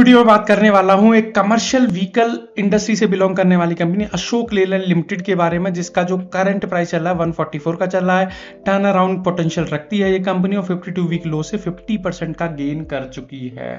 Video में बात करने वाला हूं एक कमर्शियल व्हीकल इंडस्ट्री से बिलोंग करने वाली कंपनी अशोक लेलैंड लिमिटेड के बारे में, जिसका जो करंट प्राइस चल रहा है 144 का चल रहा है। टर्न अराउंड पोटेंशियल रखती है ये कंपनी और 52 वीक लो से 50% का गेन कर चुकी है।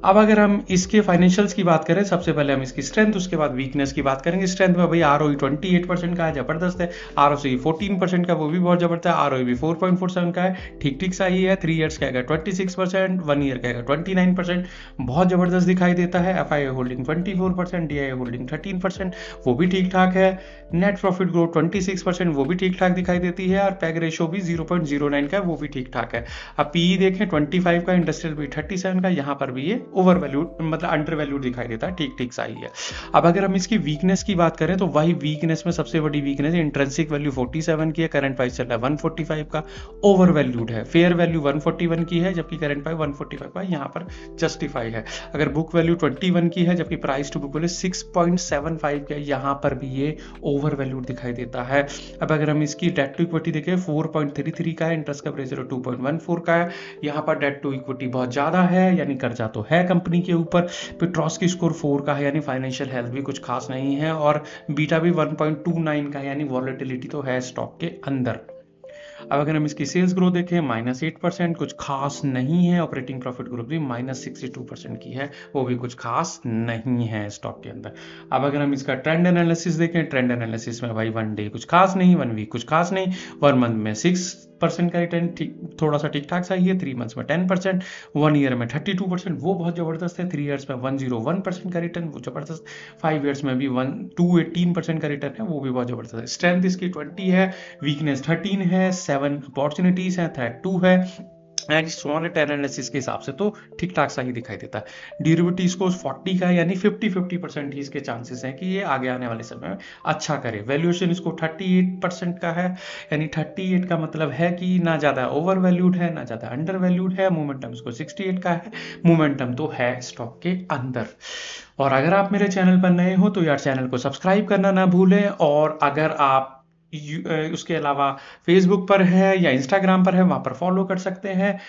अब अगर हम इसके फाइनेंशियल्स की बात करें, सबसे पहले हम इसकी स्ट्रेंथ, उसके बाद वीकनेस की बात करेंगे। स्ट्रेंथ में भाई ROE 28% का है, जबरदस्त है। ROCE 14% का, वो भी बहुत जबरदस्त है। ROE भी 4.47 का है, ठीक ठीक सही है। 3 ईयर्स का है 26%, 1 ईयर का है 29%, बहुत जबरदस्त दिखाई देता है। FII होल्डिंग 24%, DII होल्डिंग 13%, वो भी ठीक ठाक है। नेट प्रॉफिट ग्रोथ 26%, वो भी ठीक ठाक दिखाई देती है। और पैग रेशो भी 0.09 का है, वो भी ठीक ठाक है। अब PE देखें 25 का, इंडस्ट्रियल भी 37 का, यहाँ पर भी ये ओवर वैल्यूड मतलब अंडर वैल्यूड दिखाई देता है, ठीक ठीक सही है। अब अगर हम इसकी वीकनेस की बात करें तो वही वीकनेस में सबसे बड़ी वीकनेस है, इंट्रिंसिक वैल्यू 47 की है, करंट प्राइस चल रहा है 145 का, ओवर वैल्यूड है। फेयर वैल्यू 141 की है, जबकि करंट प्राइस 145 का, यहाँ पर जस्टिफाई है। अगर बुक वैल्यू 21 की है, जबकि प्राइस टू बुक वैल्यू 6.75 की है, यहाँ पर भी ये ओवर वैल्यूड दिखाई देता है। अब अगर हम इसकी डेट टू इक्विटी देखें 4.33 का है, इंटरेस्ट कवरेज रेशियो 2.14 का है, यहाँ पर डेट टू इक्विटी बहुत ज्यादा है, यानी कर्जा तो है कंपनी के ऊपर। पेट्रोस्की स्कोर 4 का है, यानी फाइनेंशियल हेल्थ भी कुछ खास नहीं है। और बीटा भी 1.29 का है, यानी वॉलेटिलिटी तो है स्टॉक के अंदर। अब अगर हम इसकी सेल्स ग्रोथ देखें -8%, कुछ खास नहीं है। ऑपरेटिंग प्रॉफिट ग्रोथ भी -62% की है, वो भी कुछ खास नहीं है स्टॉक के अंदर। अब अगर हम इसका ट्रेंड एनालिसिस देखें, ट्रेंड एनालिसिस में भाई 1 डे कुछ खास नहीं, 1 वीक कुछ खास नहीं, 1 मंथ में 6% का रिटर्न थोड़ा सा ठीक ठाक सही है, 3 मंथ्स में 10%, 1 ईयर में 32%, वो बहुत जबरदस्त है। 3 ईयर्स में 101% का रिटर्न, वो जबरदस्त। 5 ईयर्स में भी 218% का रिटर्न है, वो भी बहुत जबरदस्त है। स्ट्रेंथ इसकी 20 है, वीकनेस 13 है, 7 अपॉर्चुनिटीज है, थ्रेट 2 है। एंड स्मॉल एनालिसिस के हिसाब से तो ठीक ठाक सा ही दिखाई देता है। ड्यूरेबिलिटी स्कोर 40 का है, यानी 50% ही इसके चांसेस हैं कि ये आगे आने वाले समय में अच्छा करे। वैल्यूएशन इसको 38% का है, यानी 38 का मतलब है कि ना ज़्यादा ओवर वैल्यूड है, ना ज़्यादा अंडर वैल्यूड है। मोमेंटम इसको 68 का है, मोमेंटम तो है स्टॉक के अंदर। और अगर आप मेरे चैनल पर नए हो तो यार चैनल को सब्सक्राइब करना ना भूलें। और अगर आप उसके अलावा फेसबुक पर है या इंस्टाग्राम पर है, वहां पर फॉलो कर सकते हैं।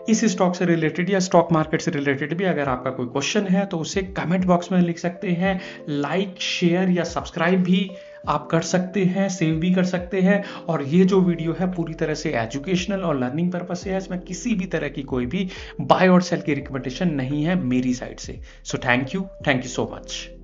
इस स्टॉक से रिलेटेड या स्टॉक मार्केट से रिलेटेड भी अगर आपका कोई क्वेश्चन है तो उसे कमेंट बॉक्स में लिख सकते हैं। लाइक, शेयर या सब्सक्राइब भी आप कर सकते हैं, सेव भी कर सकते हैं। और ये जो वीडियो है पूरी तरह से एजुकेशनल और लर्निंग पर्पस से है, इसमें किसी भी तरह की कोई भी बाय और सेल की रिकमेंडेशन नहीं है मेरी साइड से। So thank you so much.